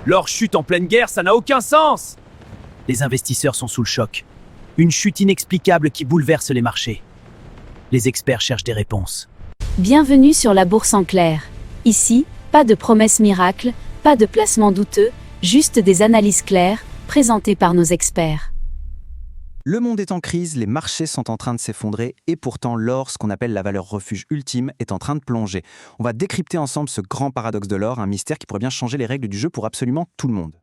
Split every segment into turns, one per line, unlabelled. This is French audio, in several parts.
L'or chute en pleine guerre, ça n'a aucun sens! Les investisseurs sont sous le choc. Une chute inexplicable qui bouleverse les marchés. Les experts cherchent des réponses.
Bienvenue sur la Bourse en clair. Ici, pas de promesses miracles, pas de placements douteux, juste des analyses claires, présentées par nos experts.
Le monde est en crise, les marchés sont en train de s'effondrer et pourtant l'or, ce qu'on appelle la valeur refuge ultime, est en train de plonger. On va décrypter ensemble ce grand paradoxe de l'or, un mystère qui pourrait bien changer les règles du jeu pour absolument tout le monde.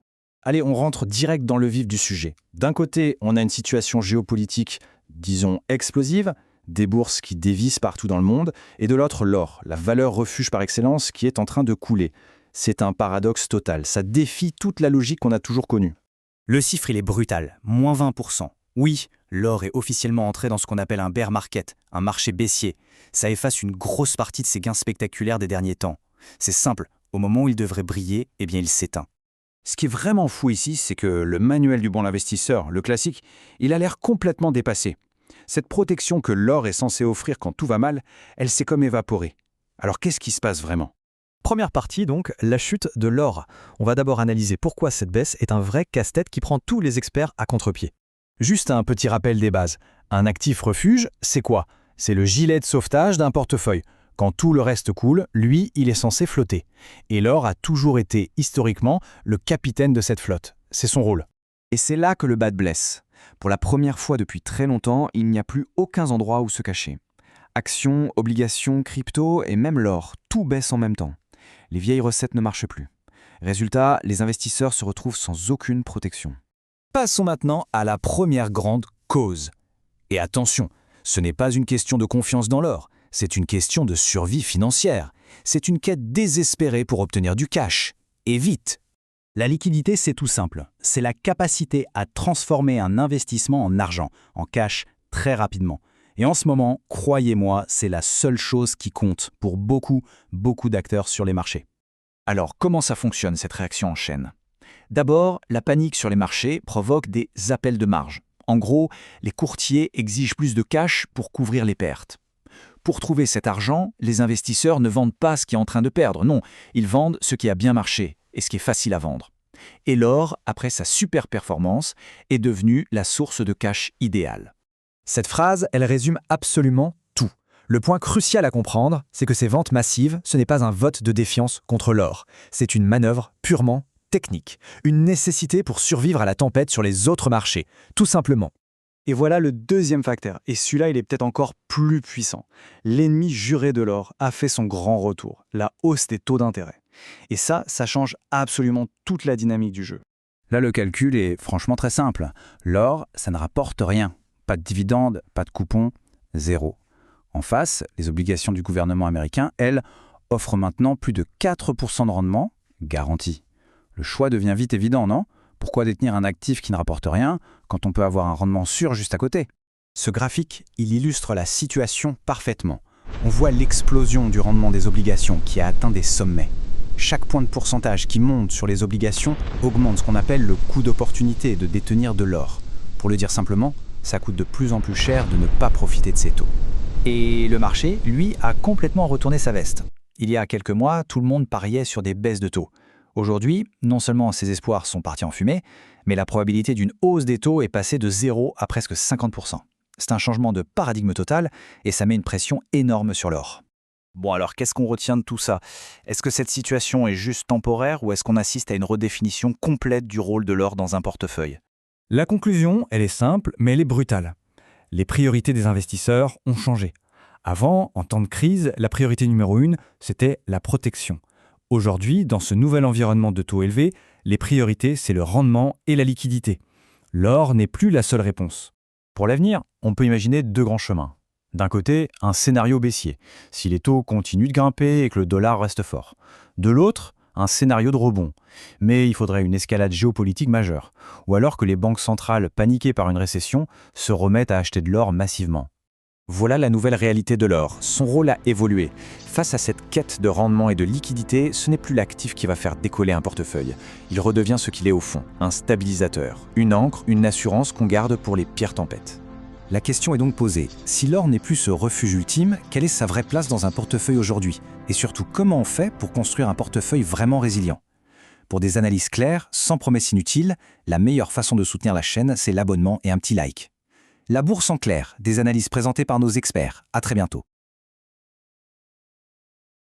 Allez, on rentre direct dans le vif du sujet. D'un côté, on a une situation géopolitique, disons, explosive, des bourses qui dévissent partout dans le monde, et de l'autre, l'or, la valeur refuge par excellence qui est en train de couler. C'est un paradoxe total, ça défie toute la logique qu'on a toujours connue.
Le chiffre, il est brutal, moins 20%. Oui, l'or est officiellement entré dans ce qu'on appelle un bear market, un marché baissier. Ça efface une grosse partie de ses gains spectaculaires des derniers temps. C'est simple, au moment où il devrait briller, eh bien il s'éteint.
Ce qui est vraiment fou ici, c'est que le manuel du bon investisseur, le classique, il a l'air complètement dépassé. Cette protection que l'or est censé offrir quand tout va mal, elle s'est comme évaporée. Alors qu'est-ce qui se passe vraiment ?
Première partie donc, la chute de l'or. On va d'abord analyser pourquoi cette baisse est un vrai casse-tête qui prend tous les experts à contre-pied. Juste un petit rappel des bases. Un actif refuge, c'est quoi ? C'est le gilet de sauvetage d'un portefeuille. Quand tout le reste coule, lui, il est censé flotter. Et l'or a toujours été, historiquement, le capitaine de cette flotte. C'est son rôle.
Et c'est là que le bad blesse. Pour la première fois depuis très longtemps, il n'y a plus aucun endroit où se cacher. Actions, obligations, crypto et même l'or, tout baisse en même temps. Les vieilles recettes ne marchent plus. Résultat, les investisseurs se retrouvent sans aucune protection.
Passons maintenant à la première grande cause. Et attention, ce n'est pas une question de confiance dans l'or, c'est une question de survie financière. C'est une quête désespérée pour obtenir du cash. Et vite.
La liquidité, c'est tout simple. C'est la capacité à transformer un investissement en argent, en cash, très rapidement. Et en ce moment, croyez-moi, c'est la seule chose qui compte pour beaucoup d'acteurs sur les marchés.
Alors, comment ça fonctionne cette réaction en chaîne ? D'abord, la panique sur les marchés provoque des appels de marge. En gros, les courtiers exigent plus de cash pour couvrir les pertes. Pour trouver cet argent, les investisseurs ne vendent pas ce qui est en train de perdre, non, ils vendent ce qui a bien marché et ce qui est facile à vendre. Et l'or, après sa super performance, est devenu la source de cash idéale.
Cette phrase, elle résume absolument tout. Le point crucial à comprendre, c'est que ces ventes massives, ce n'est pas un vote de défiance contre l'or. C'est une manœuvre purement technique, une nécessité pour survivre à la tempête sur les autres marchés, tout simplement.
Et voilà le deuxième facteur, et celui-là il est peut-être encore plus puissant. L'ennemi juré de l'or a fait son grand retour, la hausse des taux d'intérêt. Et ça change absolument toute la dynamique du jeu.
Là, le calcul est franchement très simple. L'or, ça ne rapporte rien. Pas de dividendes, pas de coupons, zéro. En face, les obligations du gouvernement américain, elles, offrent maintenant plus de 4% de rendement, garanti. Le choix devient vite évident, non ? Pourquoi détenir un actif qui ne rapporte rien quand on peut avoir un rendement sûr juste à côté ?
Ce graphique, il illustre la situation parfaitement. On voit l'explosion du rendement des obligations qui a atteint des sommets. Chaque point de pourcentage qui monte sur les obligations augmente ce qu'on appelle le coût d'opportunité de détenir de l'or. Pour le dire simplement, ça coûte de plus en plus cher de ne pas profiter de ces taux. Et le marché, lui, a complètement retourné sa veste. Il y a quelques mois, tout le monde pariait sur des baisses de taux. Aujourd'hui, non seulement ces espoirs sont partis en fumée, mais la probabilité d'une hausse des taux est passée de 0 à presque 50%. C'est un changement de paradigme total et ça met une pression énorme sur l'or. Bon alors, qu'est-ce qu'on retient de tout ça ? Est-ce que cette situation est juste temporaire ou est-ce qu'on assiste à une redéfinition complète du rôle de l'or dans un portefeuille ?
La conclusion, elle est simple, mais elle est brutale. Les priorités des investisseurs ont changé. Avant, en temps de crise, la priorité numéro 1, c'était la protection. Aujourd'hui, dans ce nouvel environnement de taux élevés, les priorités, c'est le rendement et la liquidité. L'or n'est plus la seule réponse.
Pour l'avenir, on peut imaginer deux grands chemins. D'un côté, un scénario baissier, si les taux continuent de grimper et que le dollar reste fort. De l'autre, un scénario de rebond. Mais il faudrait une escalade géopolitique majeure, ou alors que les banques centrales, paniquées par une récession, se remettent à acheter de l'or massivement. Voilà la nouvelle réalité de l'or. Son rôle a évolué. Face à cette quête de rendement et de liquidité, ce n'est plus l'actif qui va faire décoller un portefeuille. Il redevient ce qu'il est au fond, un stabilisateur, une ancre, une assurance qu'on garde pour les pires tempêtes. La question est donc posée. Si l'or n'est plus ce refuge ultime, quelle est sa vraie place dans un portefeuille aujourd'hui ? Et surtout, comment on fait pour construire un portefeuille vraiment résilient ? Pour des analyses claires, sans promesses inutiles, la meilleure façon de soutenir la chaîne, c'est l'abonnement et un petit like. La Bourse en clair, des analyses présentées par nos experts. À très bientôt.